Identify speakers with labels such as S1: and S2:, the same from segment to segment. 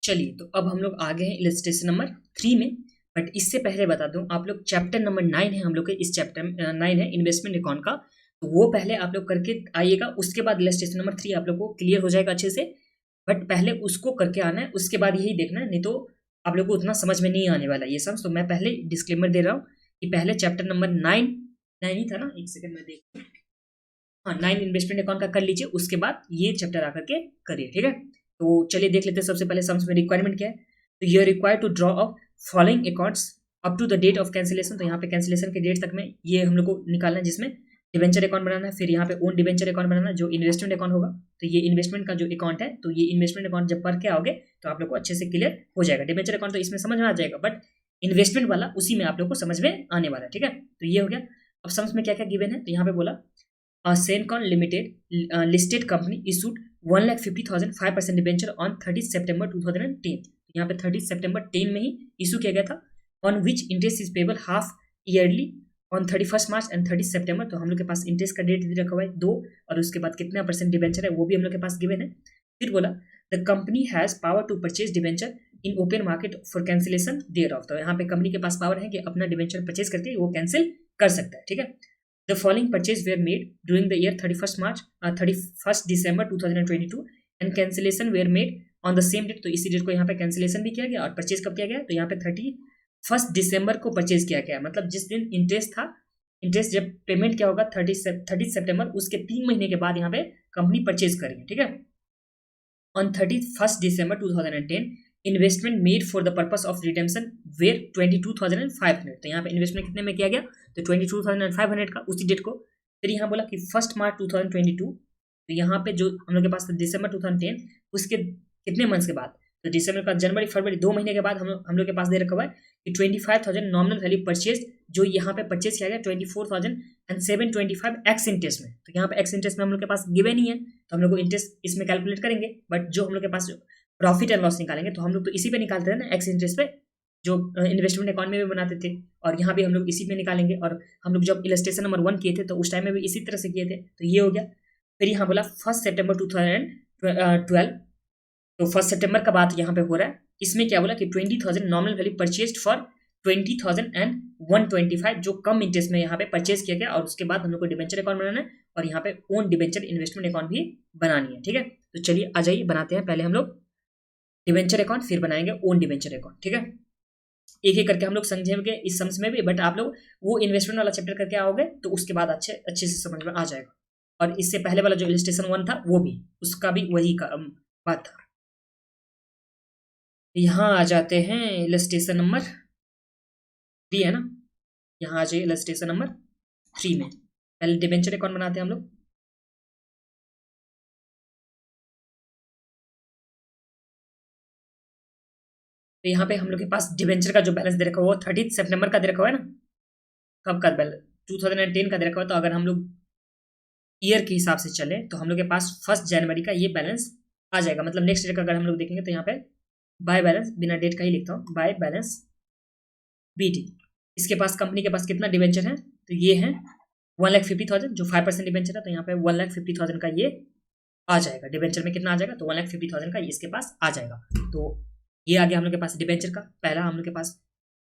S1: चलिए, तो अब हम लोग आ गए हैं इलस्ट्रेशन नंबर 3 में। बट इससे पहले बता दूं, आप लोग चैप्टर नंबर 9 है हम लोग के, इस चैप्टर 9 है इन्वेस्टमेंट अकाउंट का, तो वो पहले आप लोग करके आइएगा। उसके बाद इलस्ट्रेशन नंबर 3 आप लोग को क्लियर हो जाएगा अच्छे से। बट पहले उसको करके आना है, उसके बाद यही देखना है, नहीं तो आप लोग को उतना समझ में नहीं आने वाला ये सब। तो मैं पहले डिस्क्लेमर दे रहा हूँ कि पहले चैप्टर नंबर 9 ही था ना, एक सेकंड में देख, हाँ 9 इन्वेस्टमेंट अकाउंट का कर लीजिए, उसके बाद ये चैप्टर आकर के करिए, ठीक है। तो चलिए देख लेते हैं सबसे पहले सम्स में रिक्वायरमेंट क्या है। तो you are required to draw of following accounts up to the date of cancellation. तो यहाँ पे कैंसिलेशन के डेट तक में ये हम लोग को निकालना है, जिसमें डिवेंचर अकाउंट बनाना है, फिर यहाँ पे ओन डिवेंचर अकाउंट बनाना है जो इन्वेस्टमेंट अकाउंट होगा। तो ये इन्वेस्टमेंट का जो अकाउंट है, तो ये इन्वेस्टमेंट अकाउंट जब पढ़ के आओगे तो आप लोग को अच्छे से क्लियर हो जाएगा। डिवेंचर अकाउंट तो इसमें समझ में आ जाएगा, बट इन्वेस्टमेंट वाला उसी में आप लोग को समझ में आने वाला है, ठीक है। तो ये हो गया। अब सम्स में क्या क्या गिवन है, तो यहाँ पे बोला Sencon Limited listed company issued 1,50,000 5% debenture on 30 सितंबर 2010। यहाँ पे 30 सितंबर 10 में ही इशू किया गया था। On which interest is payable half yearly on 31 March and 30 सितंबर। तो हम लोग के पास इंटरेस्ट का डेट रखा हुआ है 2, और उसके बाद कितना परसेंट डिबेंचर है वो भी हम लोग के पास गिवन है। फिर बोला the company has power to purchase debenture in open market for cancellation thereof. तो यहाँ पे कंपनी के पास पावर है कि अपना डिबेंचर परचेज करके वो कैंसिल कर सकता है, ठीक है। The following purchases were made during the year 31st December 2022 and cancellation were made on the same date। तो इसी डेट को यहाँ पे कैंसिलेशन भी किया गया और परचेज कब किया गया, तो यहाँ पे 31 दिसंबर को परचेज किया गया। मतलब जिस दिन इंटरेस्ट था, इंटरेस्ट जब पेमेंट क्या होगा 30 सितंबर, उसके 3 महीने के बाद यहाँ पे कंपनी परचेज करेगी, ठीक है। On 31 December 2010 investment made for the purpose of redemption were 22,500। तो यहाँ पे इन्वेस्टमेंट कितने में किया गया, तो 22,500 का उसी डेट को। फिर यहाँ बोला कि 1 मार्च 2022, तो यहाँ पे जो हम लोग के पास दिसंबर 2010, उसके कितने मंथ्स के बाद, तो दिसंबर का जनवरी फरवरी 2 महीने के बाद हम लोग के पास दे रखा हुआ है कि 25,000 नॉमिनल वैल्यू परचेज, जो यहाँ पे परचेज किया गया 24,725 एक्स इंटरेस्ट में। तो यहाँ पे एक्स इंटरेस्ट में हम लोग के पास गिवे नहीं है, तो हम लोग को इंटरेस्ट इसमें कैलकुलेट करेंगे। बट जो हम लोग के पास प्रॉफिट एंड लॉस निकालेंगे तो हम लोग तो इसी पे निकालते हैं ना, एक्स इंटरेस्ट पे, जो इन्वेस्टमेंट अकाउंट में भी बनाते थे, और यहाँ भी हम लोग इसी पे निकालेंगे। और हम लोग जब इलस्ट्रेशन नंबर 1 किए थे तो उस टाइम में भी इसी तरह से किए थे। तो ये हो गया। फिर यहाँ बोला 1 सितंबर 2012, तो 1 सितंबर का बात यहाँ पे हो रहा है। इसमें क्या बोला कि 20,000 नॉमिनल वैल्यू परचेज्ड फॉर 20,125, जो कम इंटरेस्ट में यहाँ पे परचेज किया गया। और उसके बाद हम लोग को डिबेंचर अकाउंट बनाना है और यहाँ पे ओन डिबेंचर इन्वेस्टमेंट अकाउंट भी बनानी है, ठीक है। तो चलिए आ जाइए बनाते हैं। पहले हम लोग डिबेंचर अकाउंट, फिर बनाएंगे ओन डिबेंचर अकाउंट, ठीक है। एक एक करके हम लोग समझेंगे इस सम्स में भी, बट आप लोग वो इन्वेस्टमेंट वाला चैप्टर करके आओगे तो उसके बाद अच्छे से समझ में आ जाएगा। और इससे पहले वाला जो इलस्ट्रेशन 1 था वो भी, उसका भी वही का बात था। यहाँ आ जाते हैं इलस्ट्रेशन नंबर 3 है ना, यहाँ आ जाइए इलस्ट्रेशन नंबर 3 में। पहले डिबेंचर अकाउंट बनाते हैं हम लोग। तो यहाँ पे हम लोग के पास डिबेंचर का जो बैलेंस दे रखा हुआ है वो 30 सितंबर का दे रखा हुआ है ना, कब का बैलेंस 2010 का दे रखा हुआ है। तो अगर हम लोग ईयर के हिसाब से चले तो हम लोग के पास 1 जनवरी का ये बैलेंस आ जाएगा। मतलब नेक्स्ट ईयर का अगर हम लोग देखेंगे तो यहाँ पे बाय बैलेंस, बिना डेट का ही लिखता हूँ, बाय बैलेंस BD। इसके पास कंपनी के पास कितना डिबेंचर है, तो ये है 1,50,000, जो 5% डिबेंचर है। तो यहाँ पे 1,50,000 का ये आ जाएगा। डिबेंचर में कितना आ जाएगा, तो 1,50,000 का इसके पास आ जाएगा। तो ये आ गया हम लोग के पास डिबेंचर का पहला। हम लोग के पास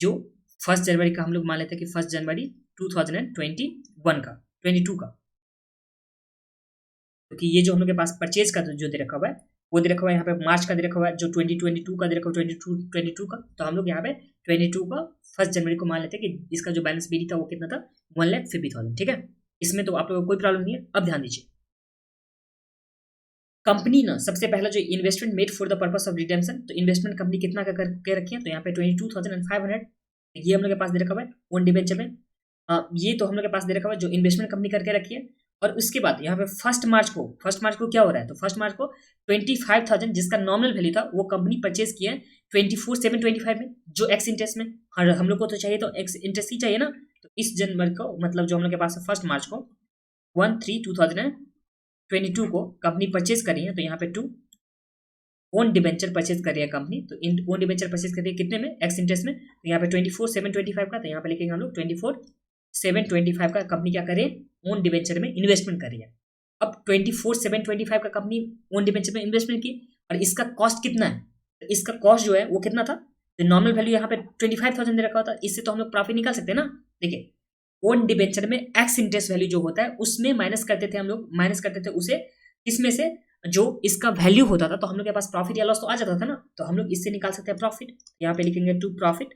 S1: जो 1 जनवरी का हम लोग मान लेते हैं कि 1 जनवरी 2021 का 22 का, क्योंकि ये जो हम लोग के पास परचेज का जो दे रखा हुआ है वो दे रखा हुआ है यहाँ पे मार्च का दे रखा हुआ है, जो 2022 का दे रखा हुआ है 22 का। तो हम लोग यहाँ पे 22 का 1 जनवरी को मान लेते हैं कि इसका जो बैलेंस BD था वो कितना था, 1,50,000, ठीक है। इसमें तो आप लोगों को कोई प्रॉब्लम नहीं है। अब ध्यान दीजिए, कंपनी ना सबसे पहला जो investment made for the purpose of redemption, तो इन्वेस्टमेंट कंपनी कितना का करके रखी है, तो यहाँ पे 22,500 ये हम लोग के पास दे रखा हुआ है ओन डिबेंचर में। ये तो हम लोग के पास दे रखा हुआ है जो इन्वेस्टमेंट कंपनी करके रखी है। और उसके बाद यहाँ पे 1 मार्च को क्या हो रहा है, तो 1 मार्च को 25,000 जिसका नॉमिनल वैल्यू था वो कंपनी परचेज किया है 24,725 में, जो एक्स इंटरेस्ट में। हम लोग को तो चाहिए तो एक्स इंटरेस्ट ही चाहिए ना। तो इस जनवरी को, मतलब जो हम लोग के पास 1 मार्च को 1/3/2022 को कंपनी परचेज करी है। तो यहाँ पे 2 ओन डिबेंचर परचेज कर रही है कंपनी। तो ओन डिबेंचर परचेज कर रही है कितने में, एक्स इंटरेस्ट में। तो यहाँ पे 24,725 का, तो यहाँ पे लिखेंगे हम लोग 24,725 का कंपनी क्या करे, ओन डिबेंचर में इन्वेस्टमेंट कर रही है। अब 24,725 का कंपनी ओन डिबेंचर में इन्वेस्टमेंट की, और इसका कॉस्ट कितना है, तो इसका कॉस्ट जो है वो कितना था, तो नॉमिनल वैल्यू यहाँ पे 25,000 दे रखा होता है, इससे तो हम लोग प्रॉफिट निकाल सकते हैं ना। देखिए ओन डिबेंचर में एक्स इंटरेस्ट वैल्यू जो होता है उसमें माइनस करते थे हम लोग, माइनस करते थे उसे इसमें से जो इसका वैल्यू होता था, तो हम लोग के पास प्रॉफिट या लॉस तो आ जाता था ना, तो हम लोग इससे निकाल सकते हैं प्रॉफिट। यहाँ पे लिखेंगे to profit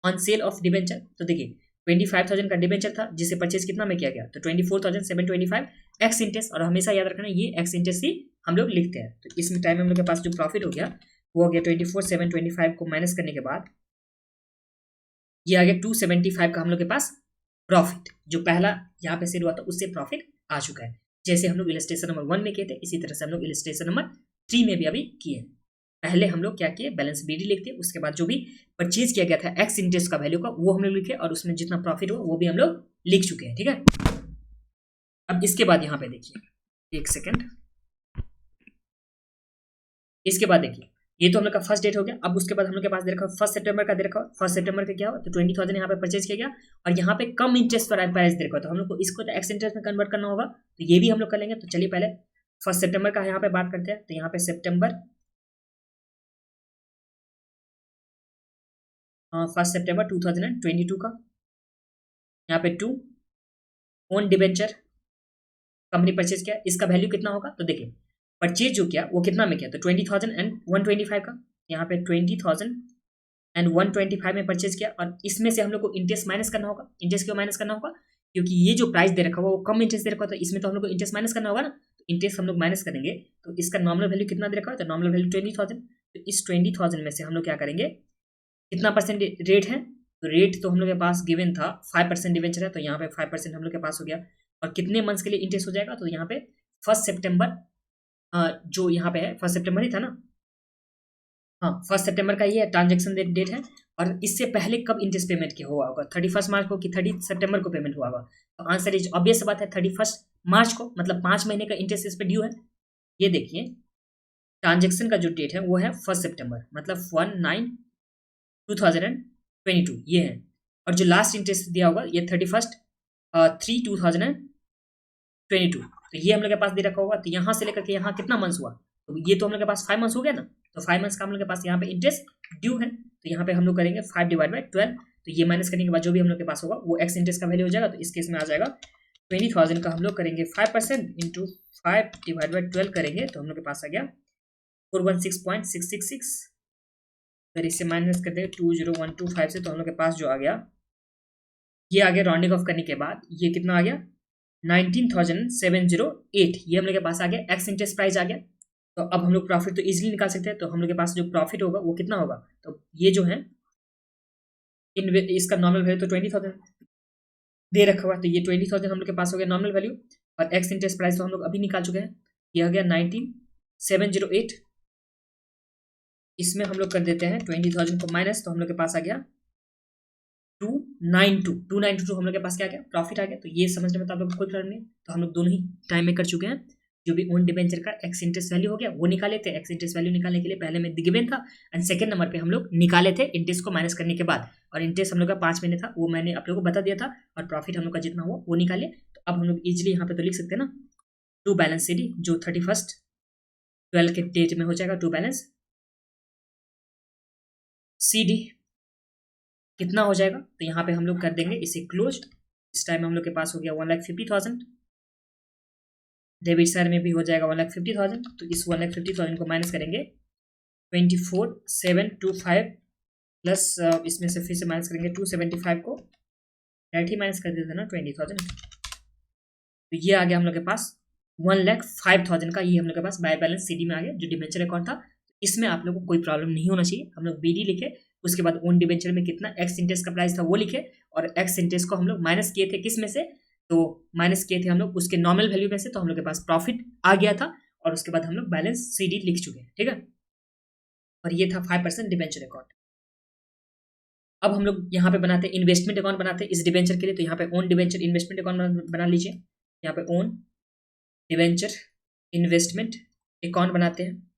S1: on sale of debenture. तो देखिए 25,000 का डिबेंचर था जिसे परचेज कितना में किया गया, तो 24,725 एक्स इंटरेस्ट, और हमेशा याद रखना ये एक्स इंटरेस्ट ही हम लोग लिखते हैं। तो इसमें टाइम हम लोग के पास जो प्रॉफिट हो गया वो हो गया 24,725 को माइनस करने के बाद ये आ गया 275 का हम लोग के पास प्रॉफिट, जो पहला यहाँ पे सेल हुआ था उससे प्रॉफिट आ चुका है। जैसे हम लोग इलस्ट्रेशन नंबर 1 में किए थे इसी तरह से हम लोग इलस्ट्रेशन नंबर 3 में भी अभी किए। पहले हम लोग क्या किए, बैलेंस बीडी लिखते, उसके बाद जो भी परचेज किया गया था एक्स इंटरेस्ट का वैल्यू का वो हम लोग लिखे, और उसमें जितना प्रॉफिट हुआ वो भी हम लोग लिख चुके हैं। ठीक है, अब इसके बाद यहाँ पे देखिए एक सेकेंड, इसके बाद देखिए ये तो हम लोग का फर्स्ट डेट हो गया। अब उसके बाद हम लोग के पास दे रखा 1 सितंबर का दे रखा, 1 सितंबर का क्या हो, तो 20,000 यहाँ पे परचेज किया गया, और यहाँ पे कम इंटरेस्ट पर प्राइस दे रखा, तो हम लोग को इसको तो एक्स इंटरेस्ट में कन्वर्ट करना होगा, तो ये भी हम लोग कर लेंगे। तो चलिए पहले 1 सितंबर का यहाँ पे बात करते हैं। तो यहाँ पे सितंबर 1 सितंबर 2022 का यहाँ पे 2 ओन डिबेंचर कंपनी परचेज किया, इसका वैल्यू कितना होगा, तो देखिए परचेज जो किया वो कितना में किया, तो 20,000 एंड 125 का, यहाँ पे 20,000 एंड 125 में परचेज किया, और इसमें से हम लोग को इंटरेस्ट माइनस करना होगा। इंटरेस्ट क्यों माइनस करना होगा, क्योंकि ये जो प्राइस दे रखा हुआ वो कम इंटरेस्ट दे रखा होता है, इसमें तो हम लोग को इंटरेस्ट माइनस करना होगा ना, तो इंटरेस्ट हम लोग माइनस करेंगे, तो इसका नॉमिनल वैल्यू कितना दे रखा है, तो नॉमिनल वैल्यू 20,000, तो इस 20,000 में से हम लोग क्या करेंगे, कितना परसेंट रेट है, तो रेट तो हम लोग के पास गिवन था 5% डिवेंचर है, तो यहाँ पे 5% हम लोग के पास हो गया, और कितने मंथ्स के लिए इंटरेस्ट हो जाएगा, तो यहाँ पे 1 सितंबर जो यहाँ पे है 1 सितंबर ही था ना, हाँ 1 सितंबर का ये ट्रांजेक्शन डेट है, और इससे पहले कब इंटरेस्ट पेमेंट किया हुआ होगा, 31 मार्च को कि 30 सितंबर को पेमेंट हुआ होगा, तो आंसर इज ऑब्वियस बात है 31 मार्च को, मतलब 5 महीने का इंटरेस्ट इस पर ड्यू है। ये देखिए ट्रांजेक्शन का जो डेट है वो है 1 सितंबर, मतलब 1/9/2022 ये है, और जो लास्ट इंटरेस्ट दिया होगा ये 31/3/2022, तो ये हम लोग के पास दे रखा होगा। तो यहाँ से लेकर के यहाँ कितना मंथ्स हुआ, तो ये तो हम लोग के पास 5 मंथ्स हो गया ना, तो 5 मंथ्स का हम लोग के पास यहाँ पे इंटरेस्ट ड्यू है, तो यहाँ पे हम लोग करेंगे 5/12, तो ये माइनस करने के बाद जो भी हम लोग के पास होगा वो एक्स इंटरेस्ट का वैल्यू हो जाएगा, तो इस केस में आ जाएगा 20,000 का हम लोग करेंगे 5% इंटू 5/12 करेंगे, तो हम लोग के पास आ गया 416.666, अगर इससे माइनस कर दें 20125 से, तो हम लोग के पास जो आ गया ये आ गया, राउंडिंग ऑफ करने के बाद ये कितना आ गया 19,708, ये हम लोग के पास आ गया, एक्स इंटरेस्ट प्राइस आ गया। तो अब हम लोग प्रॉफिट तो इजीली निकाल सकते हैं, तो हम लोग के पास जो प्रॉफिट होगा वो कितना होगा, तो ये जो है इसका नॉर्मल वैल्यू तो 20,000 दे रखा हुआ है, तो ये 20,000 हम लोग के पास हो गया नॉर्मल वैल्यू, और एक्स इंटरेस्ट प्राइस तो हम लोग अभी निकाल चुके हैं, ये आ गया 19,708, इसमें हम लोग कर देते हैं 20,000 को माइनस, तो हम लोग के पास आ गया 292 हम लोग के पास क्या आ गया, प्रॉफिट आ गया। तो ये समझने में तो आप लोग को कोई प्रॉब्लम नहीं, तो हम लोग दोनों ही टाइम में कर चुके हैं। जो भी ओन डिबेंचर का एक्स इंटरेस्ट वैल्यू हो गया वो निकाले थे, एक्स इंटरेस्ट वैल्यू निकालने के लिए पहले में गिवन था, एंड सेकंड नंबर पे हम लोग निकाले थे इंटरेस्ट को माइनस करने के बाद, और इंटरेस्ट हम लोग का 5 महीने था वो मैंने आप लोगों को बता दिया था, और प्रॉफिट हम लोग का जितना हुआ वो निकाले। तो अब हम लोग इजिली यहाँ पे तो लिख सकते हैं ना, टू बैलेंस सी डी जो 31/12 के डेट में हो जाएगा, टू बैलेंस सी डी कितना हो जाएगा, तो यहाँ पे हम लोग कर देंगे इसे क्लोज। इस टाइम हम लोग के पास हो गया 1,50,000, डेबिट साइड में भी हो जाएगा 1,50,000, तो इस 1,50,000 को माइनस करेंगे 24,725 प्लस इसमें से फिर से माइनस करेंगे 275 को, डायरेक्ट ही माइनस कर देते ना 20,000, तो ये आ गया हम लोग के पास 1,05,000 का, ये हम लोग के पास बाय बैलेंस सीडी में आ गया जो डिबेंचर अकाउंट था। इसमें आप लोगों को कोई प्रॉब्लम नहीं होना चाहिए, हम लोग बीडी लिखे, उसके बाद ओन डिबेंचर में कितना एक्स इंटरेस्ट का प्राइस था वो लिखे, और एक्स इंटरेस्ट को हम लोग माइनस किए थे किस में से, तो माइनस किए थे हम लोग उसके नॉर्मल वैल्यू में से, तो हम लोग के पास प्रॉफिट आ गया था, और उसके बाद हम लोग बैलेंस सीडी लिख चुके हैं। ठीक है, और ये था 5% डिबेंचर अकाउंट। अब हम लोग यहाँ पे बनाते हैं इन्वेस्टमेंट अकाउंट बनाते हैं इस डिबेंचर के लिए, तो यहाँ पे ओन डिबेंचर इन्वेस्टमेंट अकाउंट बना लीजिए, यहाँ पे ओन डिबेंचर इन्वेस्टमेंट अकाउंट बनाते हैं।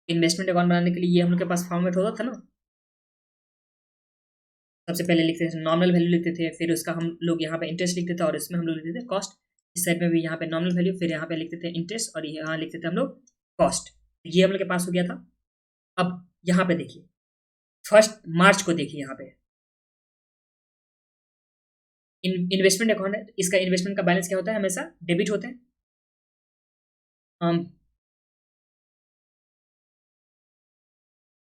S1: इन्वेस्टमेंट अकाउंट बनाने के लिए ये हम लोग के पास फॉर्मेट होता था ना, सबसे पहले लिखते थे नॉमिनल वैल्यू लिखते थे, फिर उसका हम लोग यहाँ पे इंटरेस्ट लिखते थे, और इसमें हम लोग लिखते थे कॉस्ट, इस साइड में भी यहाँ पे नॉमिनल वैल्यू, फिर यहाँ पे लिखते थे इंटरेस्ट, और यहाँ लिखते थे हम लोग कॉस्ट। ये हम लोग के पास हो गया था। अब यहाँ पे देखिए 1 मार्च को देखिए, यहाँ पे इन्वेस्टमेंट अकाउंट है, इसका इन्वेस्टमेंट का बैलेंस क्या होता है, हमेशा डेबिट होता है।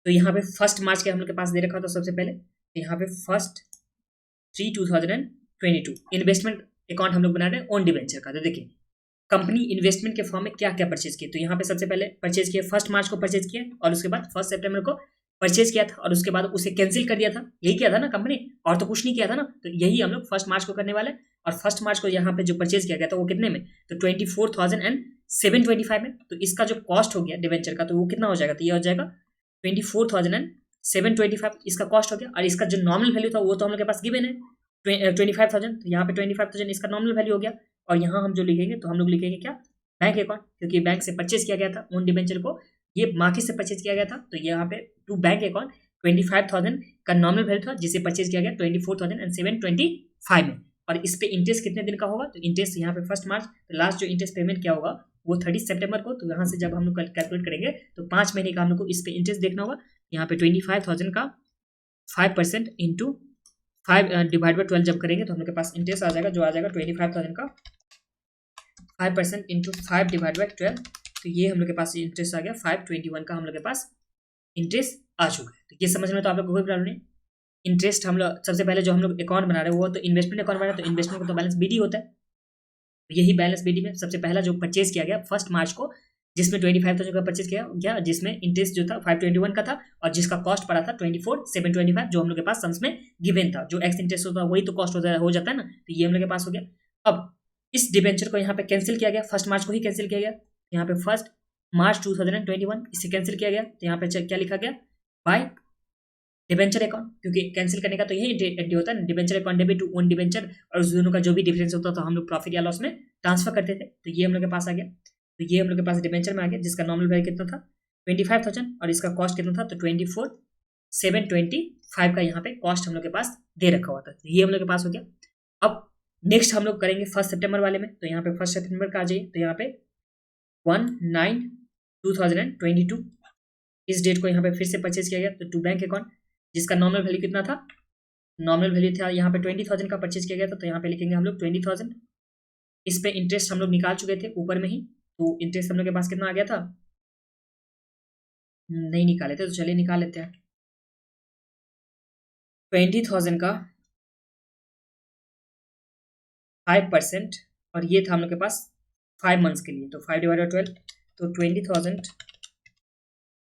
S1: तो यहाँ पे 1 मार्च के हम लोग के पास दे रखा था सबसे पहले, तो यहाँ पे 1/3/2022 इन्वेस्टमेंट अकाउंट हम लोग बना रहे हैं ओन डिवेंचर का। तो देखिए कंपनी इन्वेस्टमेंट के फॉर्म में क्या क्या परचेज किए, तो यहाँ पे सबसे पहले परचेज किया 1 मार्च को परचेज किया, और उसके बाद 1 सितंबर को परचेज किया था, और उसके बाद उसे कैंसिल कर दिया था। यही किया था ना कंपनी, और तो कुछ नहीं किया था ना। तो यही हम लोग 1 मार्च को करने वाले हैं। और 1 मार्च को यहाँ पे जो परचेज किया गया था वो कितने में, तो 24,725 में। तो इसका जो कॉस्ट हो गया डिवेंचर का, तो वो कितना हो जाएगा, तो ये हो जाएगा 24,725 इसका कॉस्ट हो गया। और इसका जो नॉमिनल वैल्यू था वो तो हम लोग के पास गिवन है 25,000, तो यहाँ पे 25,000 इसका नॉमिनल वैल्यू हो गया। और यहाँ हम जो लिखेंगे, तो हम लोग लिखेंगे क्या, बैंक अकाउंट, क्योंकि बैंक से परचेज किया गया था उन डिबेंचर को, ये मार्केट से परचेज किया गया था। तो यहाँ पे टू बैंक अकाउंट 25,000 का नॉमिनल वैल्यू था, जिसे परचेज किया गया 24,725 में। और इस पे इंटरेस्ट कितने दिन का होगा, तो इंटरेस्ट यहाँ पे 1 मार्च, तो लास्ट जो इंटरेस्ट पेमेंट क्या होगा वो 30 सितंबर को। तो यहाँ से जब हम लोग कैलकुलेट करेंगे तो 5 महीने का हम लोग को इस पे इंटरेस्ट देखना होगा। यहाँ पे 25,000 का 5% इंटू 5 डिवाइड बाई 12 जब करेंगे तो हम लोग के पास इंटरेस्ट आ जाएगा, जो आ जाएगा 25,000 का 5% इंटू 5 डिवाइड बाई 12। तो ये हम लोग के पास इंटरेस्ट आ गया 521 का हम लोग के पास इंटरेस्ट आ चुका है। तो ये समझ में तो आप लोग को कोई प्रॉब्लम नहीं। इंटरेस्ट हम लोग सबसे पहले जो हम लोग अकाउंट बना रहे हैं वो तो इन्वेस्टमेंट अकाउंट बना रहे हैं, तो इन्वेस्टमेंट का तो बैलेंस बीडी होता है। तो यही बैलेंस बीडी में सबसे पहला जो परचेज किया गया 1 मार्च को, जिसमें 25,000 का परचेज किया गया, जिसमें इंटरेस्ट जो था 521 का था, और जिसका कॉस्ट पड़ा था 24,725, जो हम लोग के पास सम्स में गिवन था। जो एक्स इंटरेस्ट होता है वही तो कॉस्ट हो जाता है ना। तो ये हम लोग के पास हो गया। अब इस डिबेंचर को यहाँ पे कैंसिल किया गया, 1 मार्च को ही कैंसिल किया गया। यहाँ पे 1 मार्च 2021 इसे कैंसिल किया गया। तो यहाँ पे क्या लिखा गया, बाय डिबेंचर अकाउंट, क्योंकि कैंसिल करने का तो यही एंट्री होता है ना, debenture account debit to own debenture, और उस दोनों का जो भी डिफरेंस होता था हम लोग प्रॉफिट या लॉस में ट्रांसफर करते थे। तो ये हम लोग के पास आ गया। तो ये हम लोग के पास डिबेंचर में आ गया, जिसका नॉमिनल वैल्यू कितना था 25,000, और इसका कॉस्ट कितना था, तो 24,725 का यहाँ पे कॉस्ट हम लोग के पास दे रखा हुआ था। तो ये हम लोग के पास हो गया। अब नेक्स्ट हम लोग करेंगे 1 सितंबर वाले में। तो यहाँ पे 1 सितंबर का आ जाइए, तो यहाँ पे 1/9/2022 इस डेट को यहाँ पे फिर से परचेज किया गया। तो टू बैंक अकाउंट, जिसका नॉमिनल वैल्यू कितना था, नॉमिनल वैल्यू था यहाँ पे 20,000 का परचेज किया गया था। तो यहाँ पे लिखेंगे हम लोग 20,000। इस पे इंटरेस्ट हम लोग निकाल चुके थे ऊपर में ही, तो इंटरेस्ट हम लोग के पास कितना आ गया था, नहीं निकाले थे, तो चलिए निकाल लेते हैं। 20,000 का 5%, और ये था हम लोग के पास 5 मंथ्स के लिए, तो 5 डिवाइड बाई 12, तो 20,000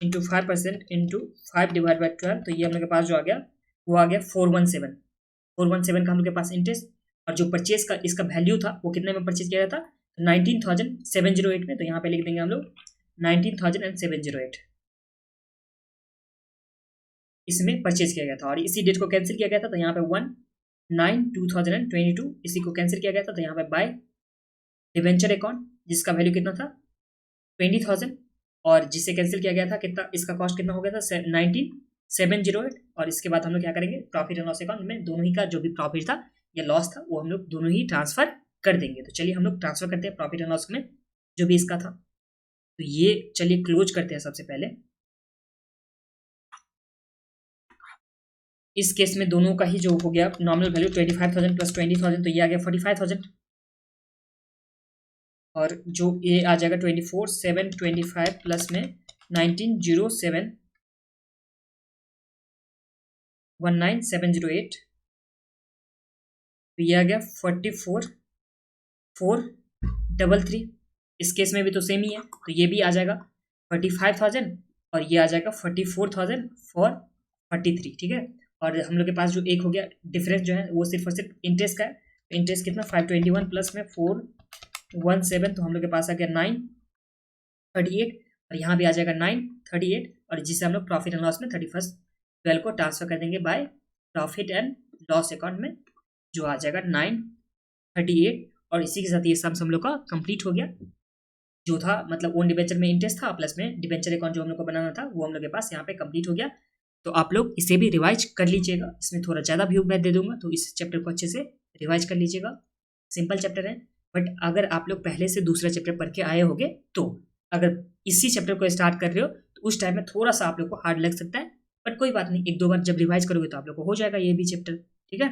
S1: इंटू 5% इंटू 5 डिवाइड बाई 12, तो ये हम लोग के पास जो आ गया वो आ गया 417 का हम लोग के पास इंटरेस्ट। और जो परचेज का इसका वैल्यू था वो कितने में परचेज किया गया था, 19,708 में। तो यहाँ पे लिख देंगे हम लोग 19,708 इसमें परचेज किया गया था, और इसी डेट को कैंसिल किया गया था। तो यहाँ पे 1/9/2022 इसी को कैंसिल किया गया था। तो यहाँ पे बाय डिवेंचर अकाउंट, जिसका वैल्यू कितना था 20,000, और जिसे कैंसिल किया गया था कितना, इसका कॉस्ट कितना हो गया था 19,708। और इसके बाद हम लोग क्या करेंगे, प्रॉफिट एंड लॉस अकाउंट में दोनों ही का जो भी प्रॉफिट था या लॉस था वो हम लोग दोनों ही ट्रांसफर कर देंगे। तो चलिए हम लोग ट्रांसफर करते हैं प्रॉफिट एंड लॉस में जो भी इसका था। तो ये चलिए क्लोज करते हैं सबसे पहले। इस केस में दोनों का ही जो हो गया नॉमिनल वैल्यू 25,000 प्लस 20,000, तो ये आ गया 45,000, और जो ये आ जाएगा 24,725 प्लस में 19,708 तो ये आ गया 44,433। इस केस में भी तो सेम ही है, तो ये भी आ जाएगा 45,000, और ये आ जाएगा 44,433, ठीक है। और हम लोग के पास जो एक हो गया डिफरेंस जो है वो सिर्फ और सिर्फ इंटरेस्ट का है। तो इंटरेस्ट कितना 521 प्लस में 417, तो हम लोग के पास आ गया 938, और यहाँ भी आ जाएगा 938, और जिसे हम लोग प्रॉफिट एंड लॉस में 31/12 को ट्रांसफर कर देंगे by profit and loss account में, जो आ जाएगा 938। और इसी के साथ ये सम हम लोग का कंप्लीट हो गया। जो था मतलब ओन डिबेंचर में इंटरेस्ट था प्लस में डिबेंचर अकाउंट जो हम लोग को बनाना था वो हम लोग के पास यहाँ पे कंप्लीट हो गया। तो आप लोग इसे भी रिवाइज कर लीजिएगा, इसमें थोड़ा ज़्यादा व्यू मैं दे दूंगा, तो इस चैप्टर को अच्छे से रिवाइज कर लीजिएगा। सिंपल चैप्टर है, बट अगर आप लोग पहले से दूसरा चैप्टर पढ़ के आए होगे, तो अगर इसी चैप्टर को स्टार्ट कर रहे हो तो तो उस टाइम में थोड़ा सा आप लोग को हार्ड लग सकता है, बट कोई बात नहीं, 1-2 बार जब रिवाइज करोगे तो आप लोग को हो जाएगा ये भी चैप्टर, ठीक है।